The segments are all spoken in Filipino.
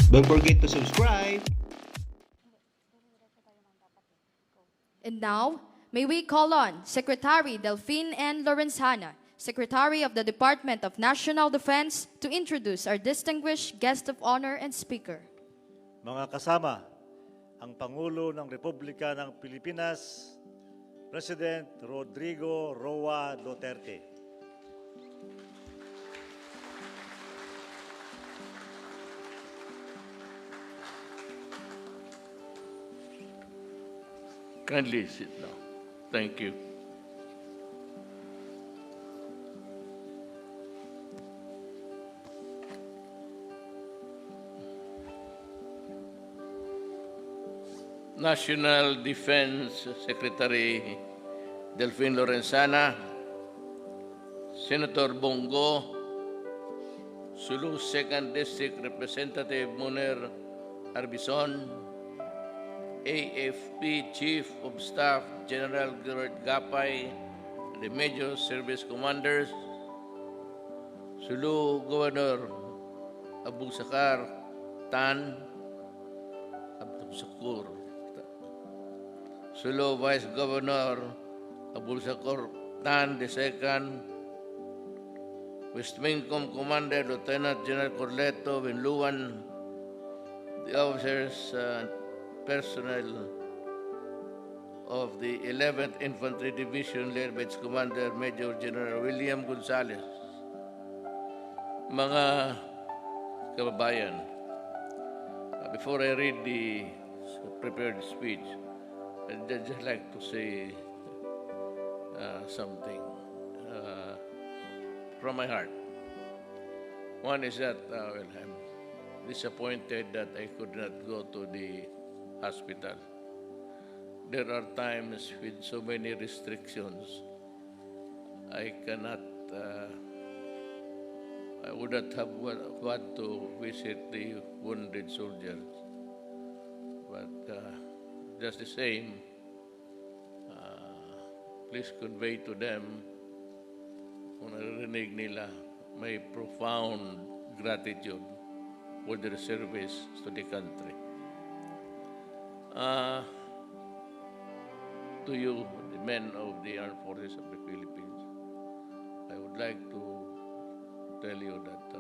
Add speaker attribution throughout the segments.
Speaker 1: Don't forget to subscribe.
Speaker 2: And now, may we call on Secretary Delphine N. Lorenzana, Secretary of the Department of National Defense, to introduce our distinguished guest of honor and speaker.
Speaker 3: Mga kasama, ang Pangulo ng Republika ng Pilipinas, President Rodrigo Roa Duterte.
Speaker 4: Kindly sit down. Thank you. National Defense Secretary Delphine Lorenzana, Senator Bongo, Sulu 2nd District Representative Munir Arbison, AFP Chief of Staff General Gerard Gapay, the Major Service Commanders, Sulu Governor Abu Sakar Tan, Abdul Sakur, Sulu Vice Governor Abu Sakar Tan II, West Wingcom Commander Lieutenant General Corleto Vinluan, the officers and personnel of the 11th Infantry Division led by its Commander Major General William Gonzales. Mga kababayan, before I read the prepared speech, I'd just like to say something from my heart. One is that I'm disappointed that I could not go to the hospital. There are times with so many restrictions, I cannot, I would not have want to visit the wounded soldiers. But just the same, please convey to them, kung narinig nila, my profound gratitude for their service to the country. To you, the men of the Armed Forces of the Philippines, I would like to tell you that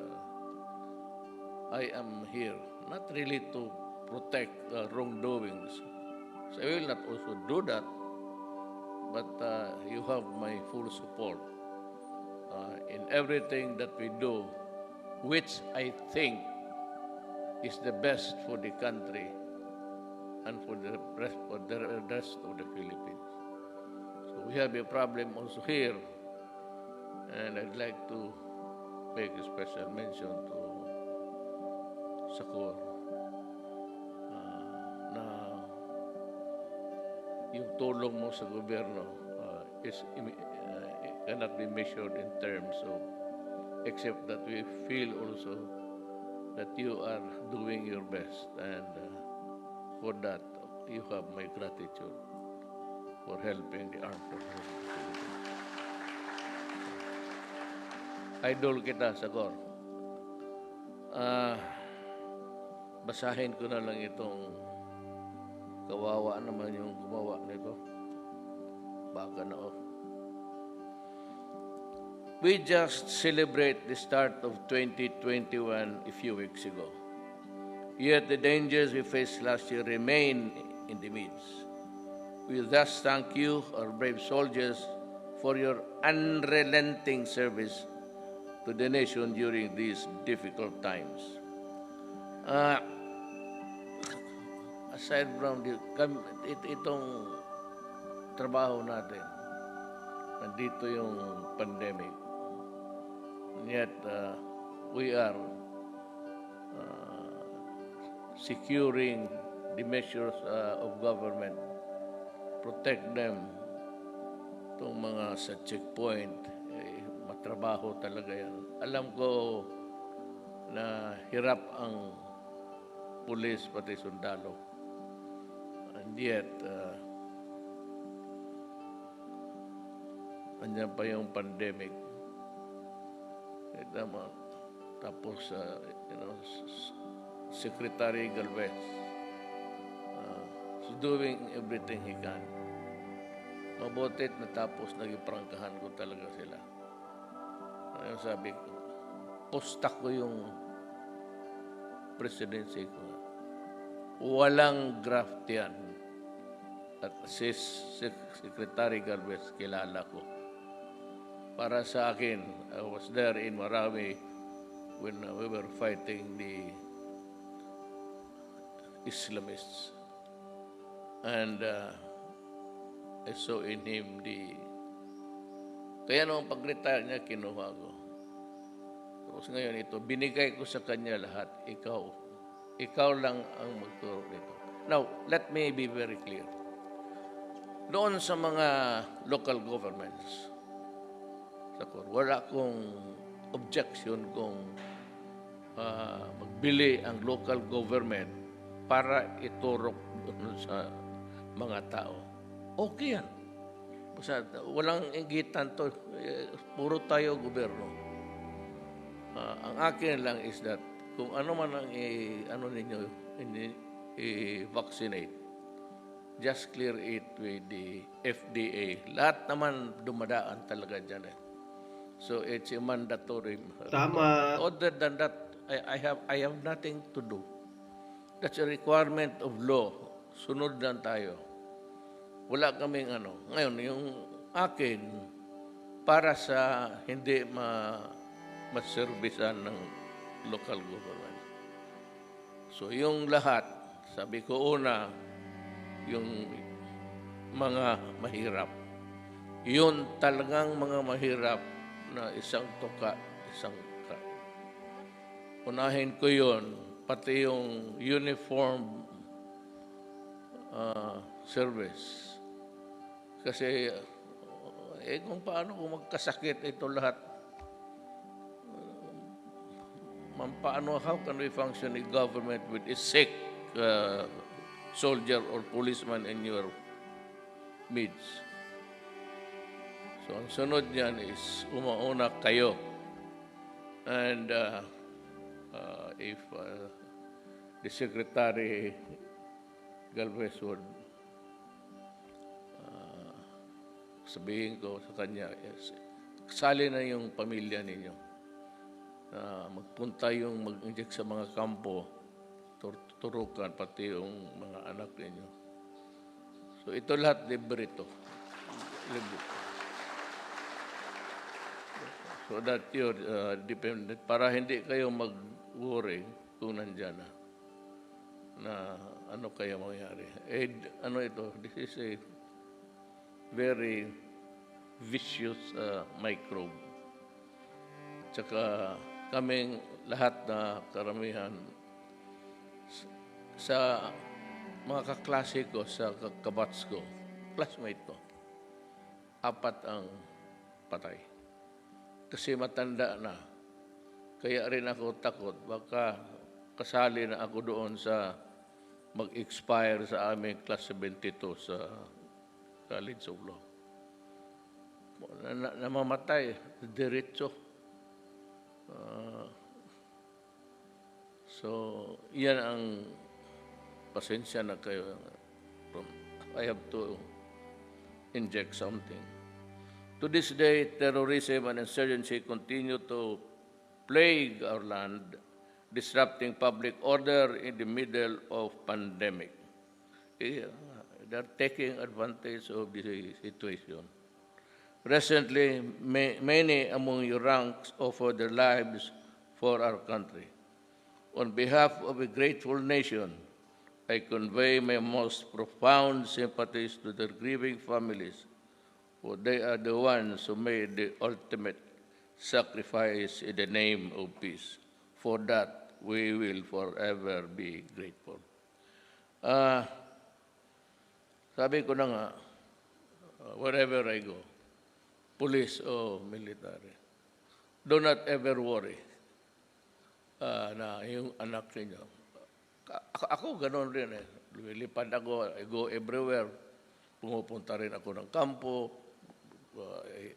Speaker 4: I am here not really to protect wrongdoings. So I will not also do that, but you have my full support in everything that we do, which I think is the best for the country and for the rest of the Philippines. So we have a problem also here, and I'd like to make a special mention to Sakur na yung tulong mo sa gobyerno cannot be measured in terms of, except that we feel also that you are doing your best, and for that, you have my gratitude for helping the armed forces. Idol kita, Sagor. Basahin ko na lang itong kawawa naman yung gumawa nito. Baka na oh. We just celebrate the start of 2021 a few weeks ago. Yet the dangers we faced last year remain in the midst. We thus thank you, our brave soldiers, for your unrelenting service to the nation during these difficult times. Aside from itong trabaho natin, nandito yung pandemic. And yet, we are securing the measures of government, protect them. Itong mga sa checkpoint, matrabaho talaga yan. Alam ko na hirap ang pulis pati sundalo. And yet, andyan pa yung pandemic. Tapos, Secretary Galvez. He's doing everything he can. Mabutit natapos naging prangkahan ko talaga sila. Ayun sabi ko, posta ko yung presidency ko. Walang graft yan. At si Secretary Galvez, kilala ko. Para sa akin, I was there in Marami when we were fighting the Islamists. And I saw in him kaya noong pag-retire niya, kinuha ko. Tapos ngayon ito, binigay ko sa kanya lahat. Ikaw lang ang magturo nito. Now, let me be very clear. Doon sa mga local governments, wala akong objection kung magbili ang local government para iturok doon sa mga tao. Okay yan. Basta walang inggitan to. Puro tayo gobyerno. Ang akin lang is that kung ano man ang i-vaccinate, just clear it with the FDA. Lahat naman dumadaan talaga dyan eh. So it's a mandatory.
Speaker 1: Tama.
Speaker 4: Other than that, I have nothing to do. That's a requirement of law. Sunod lang tayo. Wala kaming Ngayon, yung akin, para sa hindi maservisan ng local government. So yung lahat, sabi ko una, yung mga mahirap. Yun talagang mga mahirap na isang tuka, isang ka. Unahin ko yun, pati yung uniform service. Kasi, kung paano kung magkasakit ito lahat, paano, how can we function a government with a sick soldier or policeman in your midst? So, ang sunod niyan is umauna kayo. And if the Secretary Galvez would sabihin ko sa kanya, yes, kasali na yung pamilya ninyo. Magpunta yung mag-inject sa mga kampo, turukan, pati yung mga anak ninyo. So ito lahat libre ito. Libre. So that you're dependent. Para hindi kayo mag-worry kung nandyan na ano kaya mangyari. This is a very vicious microbe. Tsaka kaming lahat na karamihan sa mga kaklase ko, sa kabats ko, classmate ko, 4 ang patay. Kasi matanda na. Kaya rin ako takot. Baka kasali na ako doon sa mag-expire sa aming class 72 sa College of Law. Namamatay, diretso. So, yan ang pasensya na kayo. I have to inject something. To this day, terrorism and insurgency continue to plague our land, disrupting public order in the middle of pandemic. They're taking advantage of the situation. Recently, many among your ranks offered their lives for our country. On behalf of a grateful nation, I convey my most profound sympathies to their grieving families, for they are the ones who made the ultimate sacrifice in the name of peace. For that, we will forever be grateful. Sabi ko na nga, wherever I go, police o military, do not ever worry na yung anak ninyo. Ako ganoon rin eh. Lumilipad ako, I go everywhere. Pumupunta rin ako ng kampo.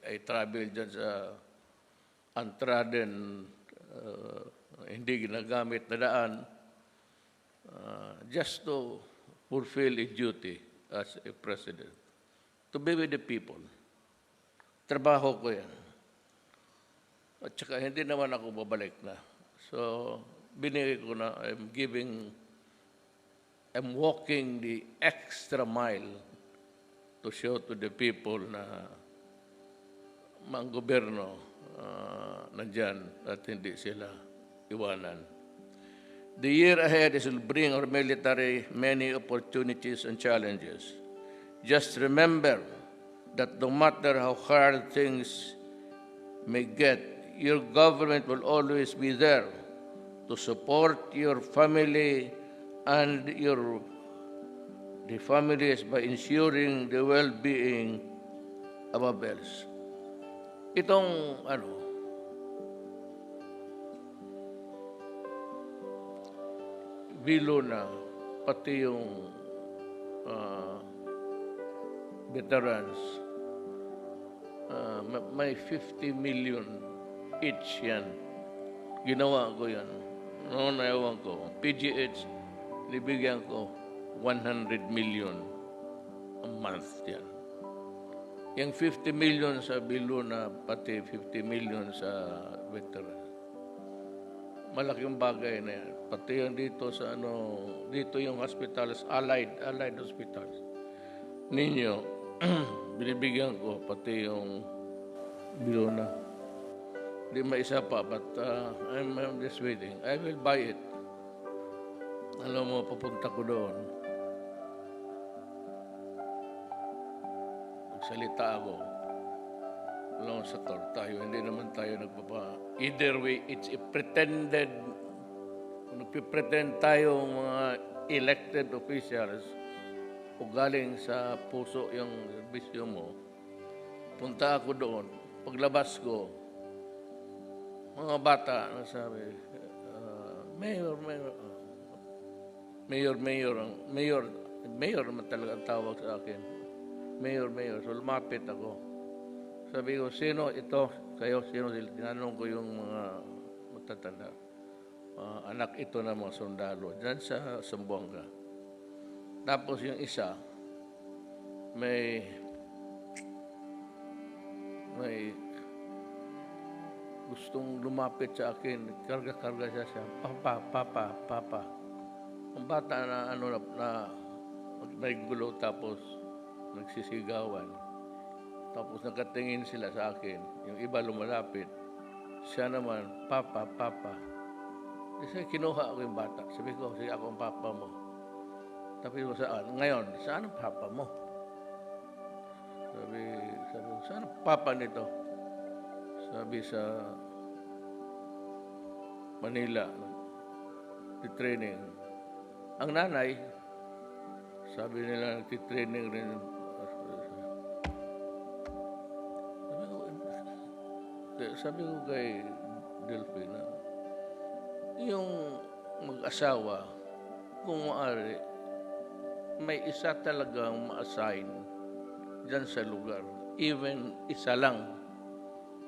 Speaker 4: I travel dyan sa untrodden, hindi ginagamit na daan. just to fulfill a duty as a president, to be with the people. Trabaho ko yan. At saka hindi naman ako babalik na. So, binigay ko na, I'm walking the extra mile to show to the people na ang gobyerno nandyan at hindi sila iwanan. The year ahead will bring our military many opportunities and challenges. Just remember that no matter how hard things may get, your government will always be there to support your family and the families by ensuring the well-being above else. Itong bilo na pati yung veterans, may 50 million each yan. Ginawa ko yan. Noon ewan ko, PGH, nibigyan ko 100 million a month yan. Yung 50 million sa bilo na pati 50 million sa veteran. Malaking bagay na yan. Pati yung dito sa dito yung hospitals, allied hospitals. Ninyo, binibigyan ko pati yung bilo na. Hindi maisa pa, but I'm just waiting. I will buy it. Alam mo, papunta ko doon. Magsalita ako. Alam mo, sa tayo, hindi naman tayo either way, it's a pretended, nagpipretend tayo mga elected officials o galing sa puso yung bisyo mo. Punta ako doon. Paglabas ko, mga bata, nasabi, Mayor naman talaga ang tawag sa akin. Mayor. So lumapit ako. Sabi ko, sino ito? Kayo, sino? Tinanong ko yung mga matatanda. Anak ito ng mga sundalo. Diyan sa Zamboanga. Tapos yung isa, may gustong lumapit sa akin, karga-karga siya. Papa. Ang bata na may gulo tapos nagsisigawan. Tapos nakatingin sila sa akin. Yung iba lumalapit. Siya naman, Papa. Kasi kinuha ako yung bata. Sabi ko, sige ako ang papa mo. Sabi ko, saan? Ngayon, saan ang papa mo? Sabi ko, saan ang papa nito? Sabi sa Manila, nagtitraining. Ang nanay, sabi nila nagtitraining rin. Sabi ko kay Delphine, yung mag-asawa, kung maaari, may isa talagang ma-assign dyan sa lugar. Even isa lang.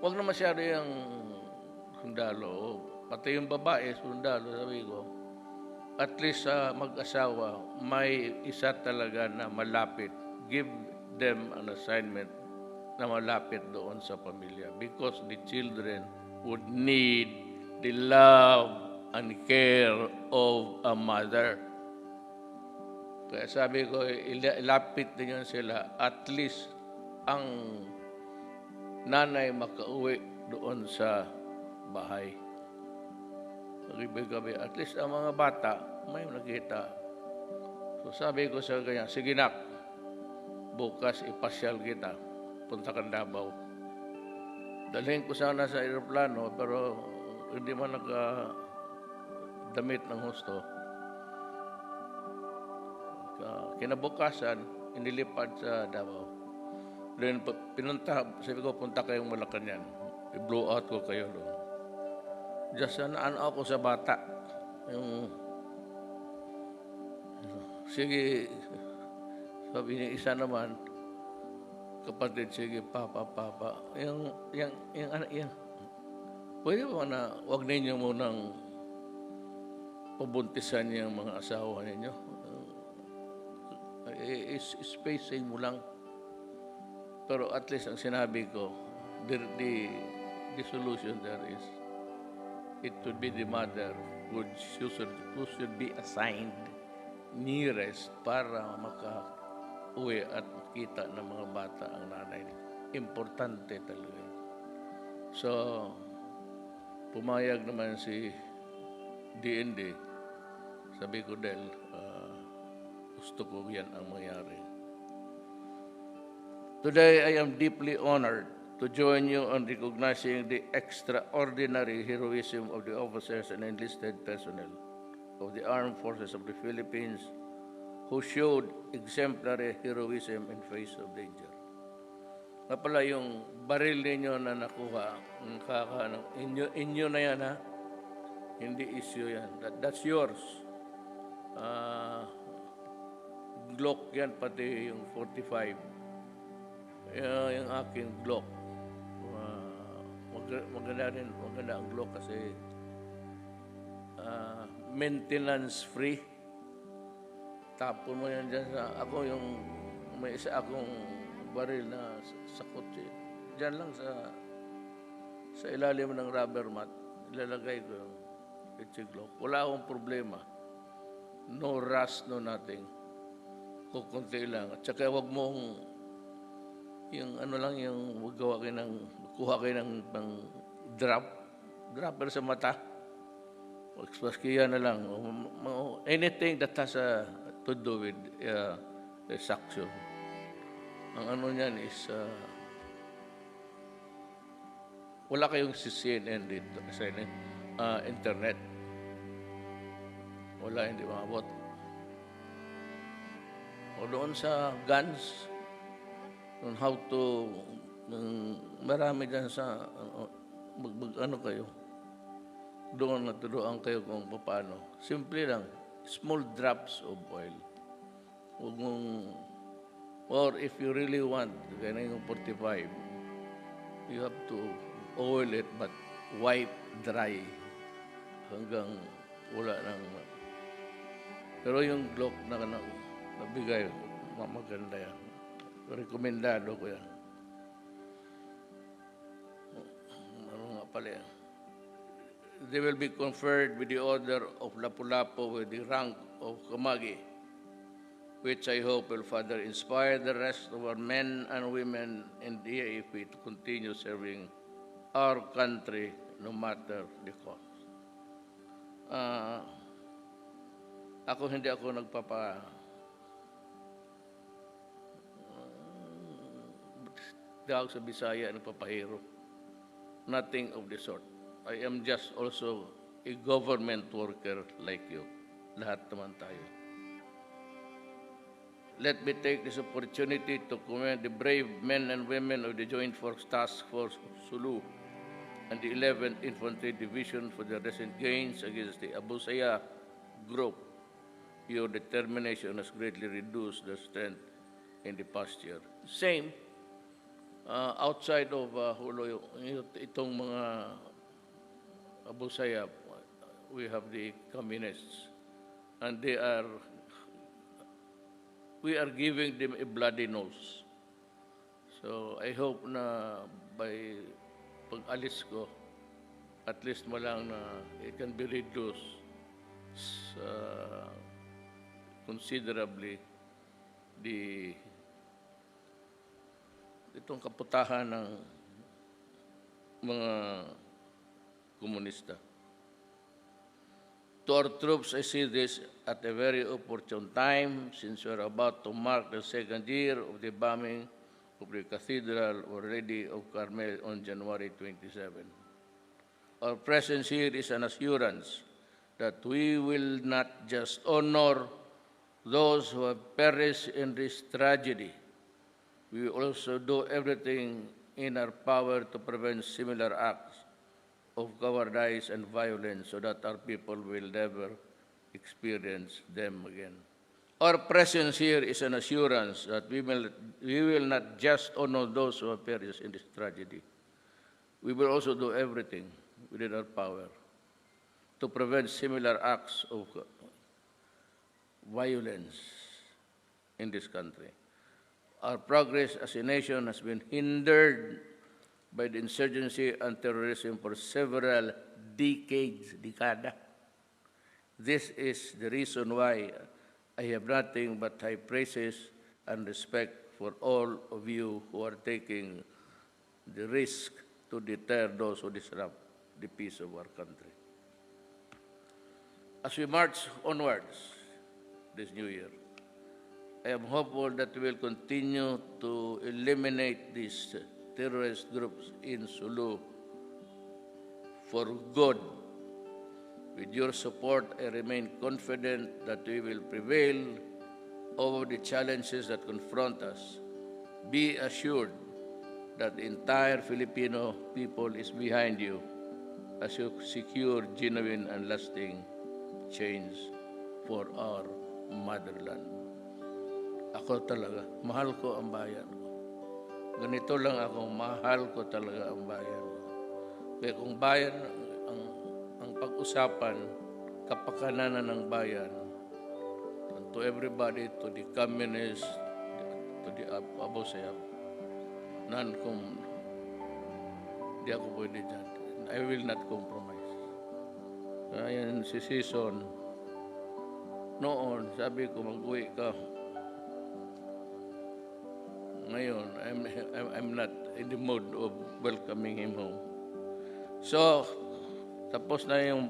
Speaker 4: Huwag na masyado yung sundalo. Pati yung babae, sundalo, sabi ko. At least sa mag-asawa, may isa talaga na malapit. Give them an assignment na malapit doon sa pamilya. Because the children would need the love and care of a mother. Kaya sabi ko, ilapit din yun sila. At least ang nanay makauwi doon sa bahay. Gabi-gabi. At least ang mga bata, may nakita. So sabi ko sa kanya, sige nak, bukas ipasyal kita. Punta kang Davao. Dalhin ko sana sa aeroplano, pero hindi man damit ng husto. Kinabukasan, inilipad sa Davao. Then pinunta, sabi ko, punta kayong Malacanang. I-blow out ko kayo doon. Just ako sa bata. Sige, sabi niya isa naman, kapatid, sige, papa. Yung anak, pwede ba na, huwag ninyo munang pabuntisan niyo ang mga asawa ninyo. Spacing mo lang. Pero at least ang sinabi ko, the solution there is, it would be the mother who should be assigned nearest para maka-uwi at makita ng mga bata ang nanay. Importante talaga. So, pumayag naman si DND. Sabi ko, Del, gusto ko yan ang mangyari. Today, I am deeply honored to join you on recognizing the extraordinary heroism of the officers and enlisted personnel of the Armed Forces of the Philippines who showed exemplary heroism in face of danger. Nga pala yung baril ninyo na nakuha, inyo na yan, ha? Hindi issue yan. That's yours. Glock yan, pati yung 45. Yung aking Glock. Maganda ang Glock kasi maintenance free. Tapon mo yan dyan sa, may isa akong baril na sa kotse. Diyan lang sa ilalim ng rubber mat, ilalagay ko yung Glock. Wala akong problema. No rust, no nothing. Kukunti lang. At saka huwag mong yung kuha kayo ng dropper sa mata. Paskiya na lang. Anything that has to do with suction. Ang niyan is wala kayong CNN dito sa internet. Wala, hindi maabot. O doon sa guns, on how to, marami dyan sa, kayo. Doon naturuan kayo kung paano. Simple lang, small drops of oil. Huwag mong, or if you really want, ganyan yung 45, you have to oil it but wipe dry hanggang wala nang. Pero yung Glock na nabigay, maganda yan. Rekomendado ko yan. Ano nga pala yan? They will be conferred with the order of Lapu-Lapu with the rank of Kamagi, which I hope will further inspire the rest of our men and women in the AFP to continue serving our country no matter the cost. Hindi ako tawag sa Bisaya, nagpapahiro. Nothing of the sort. I am just also a government worker like you. Lahat naman tayo. Let me take this opportunity to commend the brave men and women of the Joint Force Task Force Sulu and the 11th Infantry Division for their recent gains against the Abu Sayyaf group. Your determination has greatly reduced their strength in the past year. Same, outside of itong mga Abu Sayyaf, we have the communists, and we are giving them a bloody nose. So I hope na by pag-alis ko, at least malang na it can be reduced considerably itong kaputahan ng mga komunista. To our troops, I see this at a very opportune time since we are about to mark the second year of the bombing of the Cathedral Our Lady of Carmel on January 27. Our presence here is an assurance that we will not just honor those who have perished in this tragedy. We will also do everything in our power to prevent similar acts of cowardice and violence so that our people will never experience them again. Our presence here is an assurance that we will not just honor those who have perished in this tragedy. We will also do everything within our power to prevent similar acts of violence in this country. Our progress as a nation has been hindered by the insurgency and terrorism for several dekada. This is the reason why I have nothing but high praises and respect for all of you who are taking the risk to deter those who disrupt the peace of our country. As we march onwards this new year, I am hopeful that we will continue to eliminate these terrorist groups in Sulu for good. With your support, I remain confident that we will prevail over the challenges that confront us. Be assured that the entire Filipino people is behind you as you secure genuine and lasting change for our motherland. Ako talaga, mahal ko ang bayan ko. Ganito lang ako, mahal ko talaga ang bayan ko. Kaya kung bayan ang pag-usapan, kapakananan ng bayan, to everybody, to the communists, to the abosayab, none kung di ako pwede dyan. I will not compromise. Kaya yan si Season, noon, sabi ko, mag-uwi ka. Ngayon, I'm not in the mood of welcoming him home. So, tapos na yung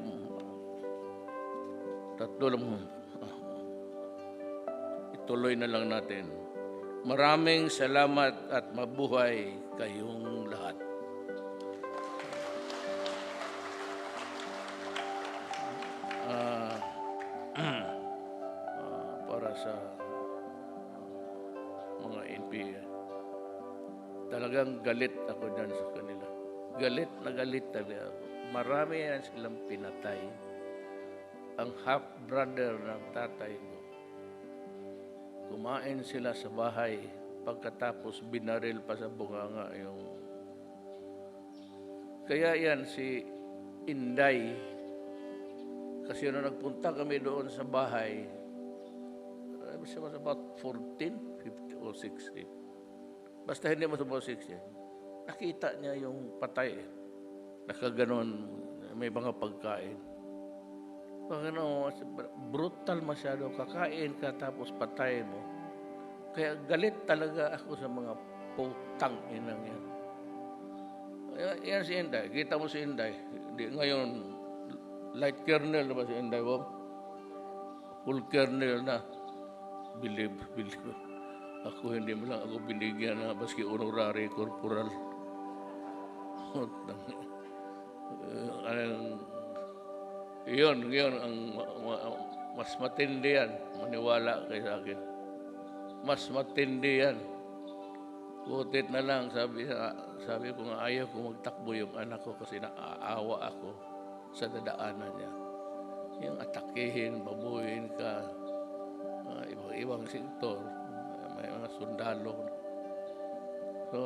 Speaker 4: tatlo lang. Ituloy na lang natin. Maraming salamat at mabuhay kayong lahat. Para sa mga NPA, talagang galit ako dyan sa kanila. Galit na galit talaga ako. Marami yan silang pinatay. Ang half-brother ng tatay ko, kumain sila sa bahay, pagkatapos binaril pa sa bunganga yung... Kaya yan si Inday, kasi nung nagpunta kami doon sa bahay, she was about 14, 15, or 16. Basta hindi mo about 16. Nakita niya yung patay. Nakaganon, may mga pagkain. Ano, brutal masyado. Kakain ka tapos patay mo. Kaya galit talaga ako sa mga putang inang yan. Yan si Inday. Kita mo si Inday. Ngayon, light kernel na ba si Inday? Full kernel na. Believe. Ako hindi mo lang ako binigyan na baski honorary corporal. Yun ang mas matindi yan. Maniwala kayo sa akin. Mas matindi yan. Butit na lang, sabi ko nga ayaw ko magtakbo yung anak ko kasi naaawa ako sa dadaanan niya. Yung atakihin, babuhin ka, ibang sektor, may mga sundalo. So,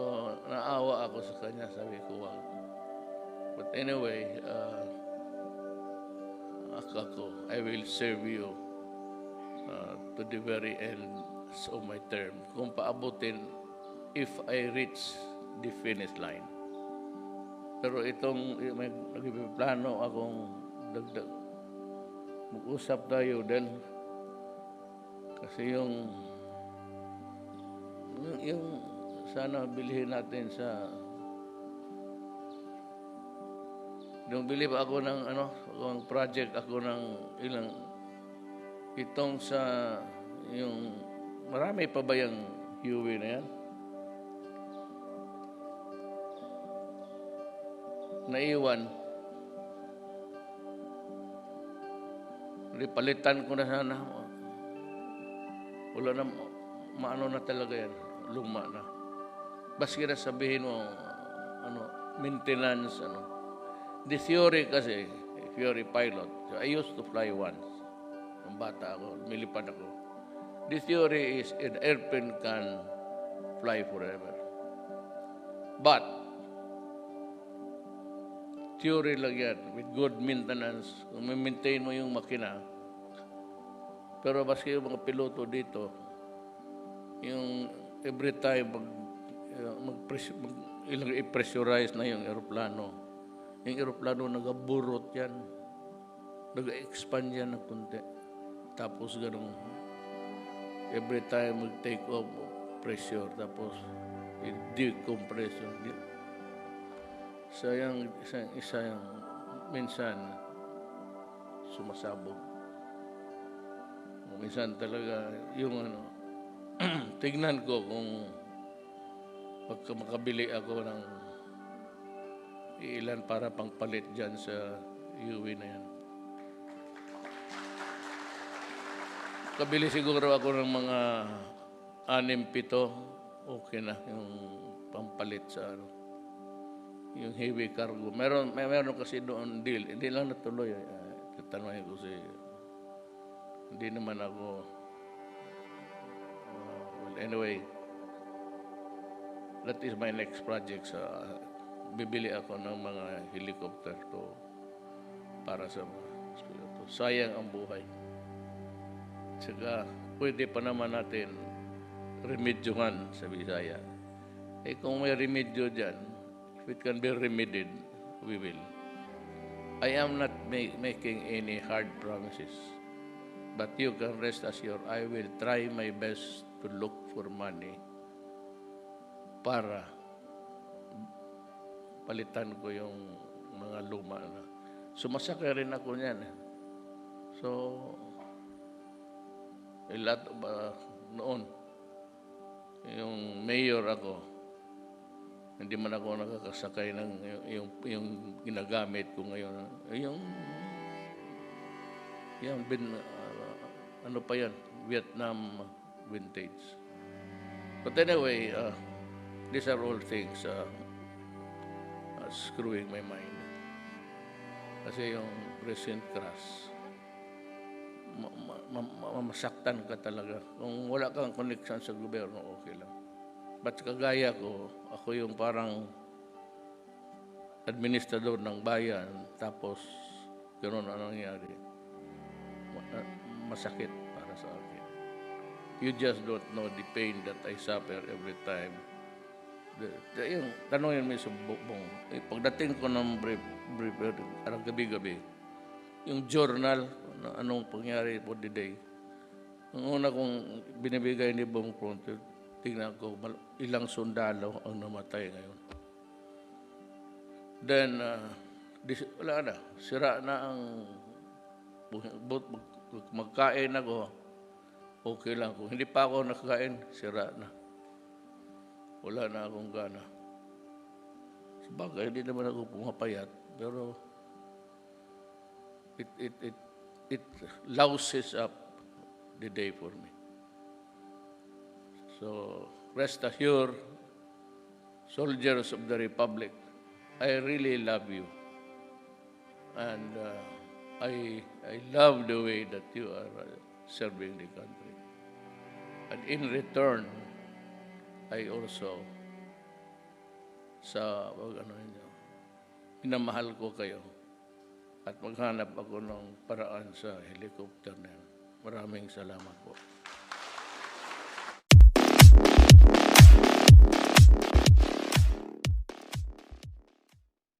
Speaker 4: naawa ako sa kanya, sabi ko, wag. But anyway, ako, I will serve you to the very end of my term. Kung paabutin, if I reach the finish line. Pero itong, may nagpiplano akong dagdag. Mag-usap tayo dahil kasi yung sana bilhin natin sa yung bili pa ako ng ang project ako ng ilang itong sa yung marami pa ba yung Huey na yan? Naiwan. Palitan ko na sana. Wala na, maano na talaga yan. Luma na. Baski na sabihin mo, maintenance, The theory kasi, theory pilot. So I used to fly once. Ang bata ako, milipad ako. The theory is an airplane can fly forever. But, theory lang yan, with good maintenance, kung maintain mo yung makina. Pero maski yung mga piloto dito, yung every time ilang i-pressurize na yung aeroplano nagaburot yan, nag-expand yan ng kunti. Tapos ganun, every time mag-take off, pressure, tapos decompression. Isa yung minsan sumasabog. Minsan talaga yung tignan ko kung pagka makabili ako ng ilan para pangpalit dyan sa UV na yan. Kabili siguro ako ng mga 6-7, okay na yung pampalit sa yung heavy cargo. Meron kasi doon deal, hindi lang natuloy. Tatanungin ko hindi naman ako, well, anyway, that is my next project. Bibili ako ng mga helicopter para sa mga piloto. Sayang ang buhay. Saka pwede pa naman natin remedyohan sa Bisaya. Kung may remedyo dyan, if it can be remedied, we will. I am not making any hard promises. But you can rest assured, I will try my best to look for money para palitan ko yung mga luma na. Sumasakay rin ako niyan. So, noon, yung mayor ako, hindi man ako nakakasakay ng yung ginagamit ko ngayon. Ano pa yan? Vietnam vintage. But anyway, these are all things screwing my mind. Kasi yung recent crash, mamasaktan ka talaga. Kung wala kang connection sa gobyerno, okay lang. But kagaya ko, ako yung parang administrador ng bayan, tapos gano'n ang nangyari. Masakit para sa akin. You just don't know the pain that I suffer every time. Yung tanongin mo yung sumbong. Pagdating ko ng brief, parang gabi-gabi, yung journal, anong pangyari for the day. Ang una kong binibigay ni Bong Pronto, tingnan ko, ilang sundalo ang namatay ngayon. Then, wala na. Sira na ang magkain ako, okay lang. Kung hindi pa ako nakakain, sira na. Wala na akong gana. Sabagay, hindi naman ako pumapayat, pero it louses up the day for me. So, rest assured, soldiers of the Republic, I really love you. And I love the way that you are serving the country. And in return, I also minamahal ko kayo at maghanap ako ng paraan sa helicopter na yan. Maraming salamat po.